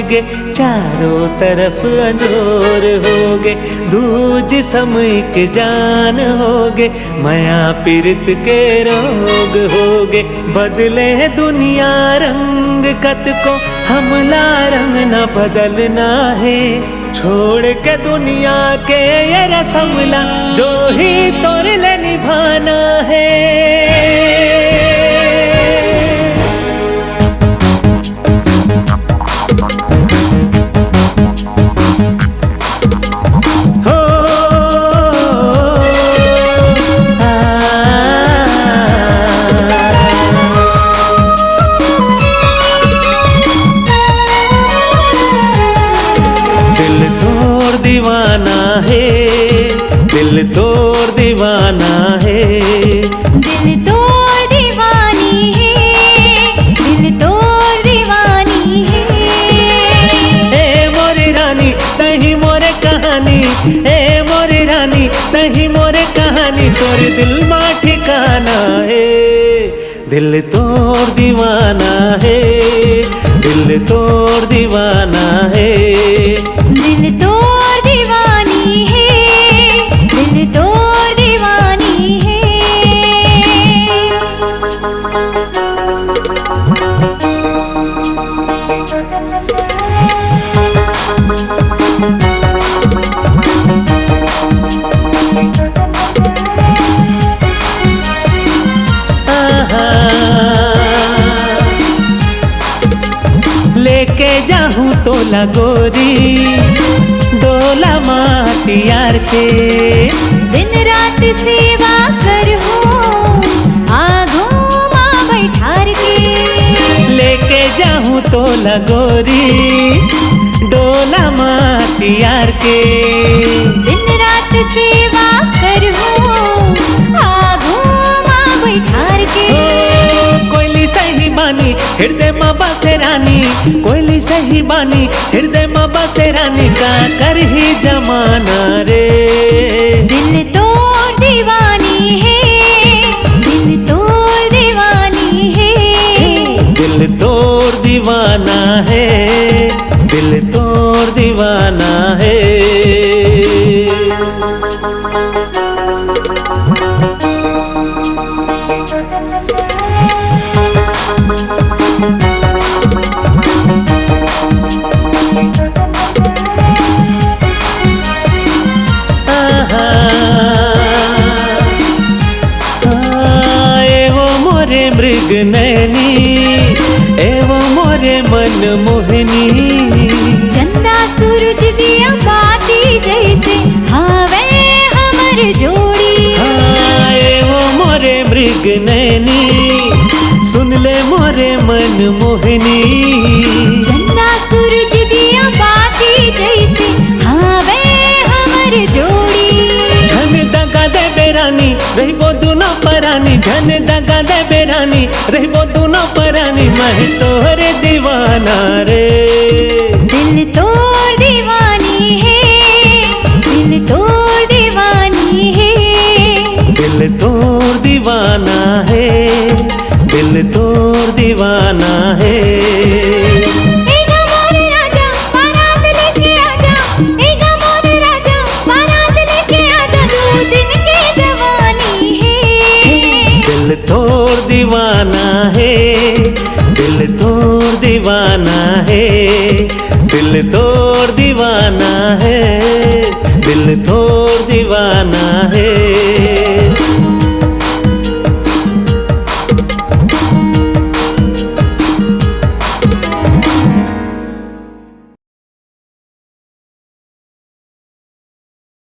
गे, चारों तरफ अंजोर होगे, दूज समयक जान होगे, माया पीरित के रोग होगे। बदले दुनिया रंग कत को, हमला रंग न बदलना है, छोड़ के दुनिया के ये रसमला जो ही तोर ले निभाना है। दीवाना है, दिल तोर दीवाना है, दिल तोर दीवानी है, दिल तोर दीवानी है। ए मोरी रानी तही मोरे कहानी, ए मोरी रानी तही मोरे कहानी, तोर दिल मा ठिकाना है। दिल तोर दीवाना है, दिल तोर दीवाना है, दिल तोर दीवानी है, दिल तोर दीवानी है। लेके जाहूं तो लगोरी डोला मातियार के, दिन रात सेवा कर हो आगों माँ बैठार के। लेके जाहूं तो लगोरी डोला मातियार के, दिन रात सेवा कर हो आगों माँ बैठार के। कोयली सही बानी हृदय माँ बसे रानी, कोयली सही बानी हृदय माँ बसे रानी, का कर ही जमाना रे। दिल तोर दीवानी है, दिल तोर दीवानी है, दिल तोर दीवाना है, दिल तोर दीवाना है। मृग नैनी एवं मोरे मन मोहनी, चंदा सूरज दिया बाती जैसे हावे हमर जोड़ी। एवं मोरे मृग नैनी सुन ले मोरे मन मोहनी, चंदा सूरज दिया बाती जैसे हावे हमर जोड़ी। झन दगा दे बेरानी रहिबो दुनो परानी, झन दगा दे बेरानी रहिबो दुनो परानी, मैं तोहरे दीवाना रे। दिल तोर दीवानी है, दिल तोर दीवानी है, दिल तोर दीवाना है, दिल तोर दीवाना है। दिल तोर दीवाना है, दिल तोर दीवाना है, दिल तोर दीवाना है, दिल तोर दीवाना है।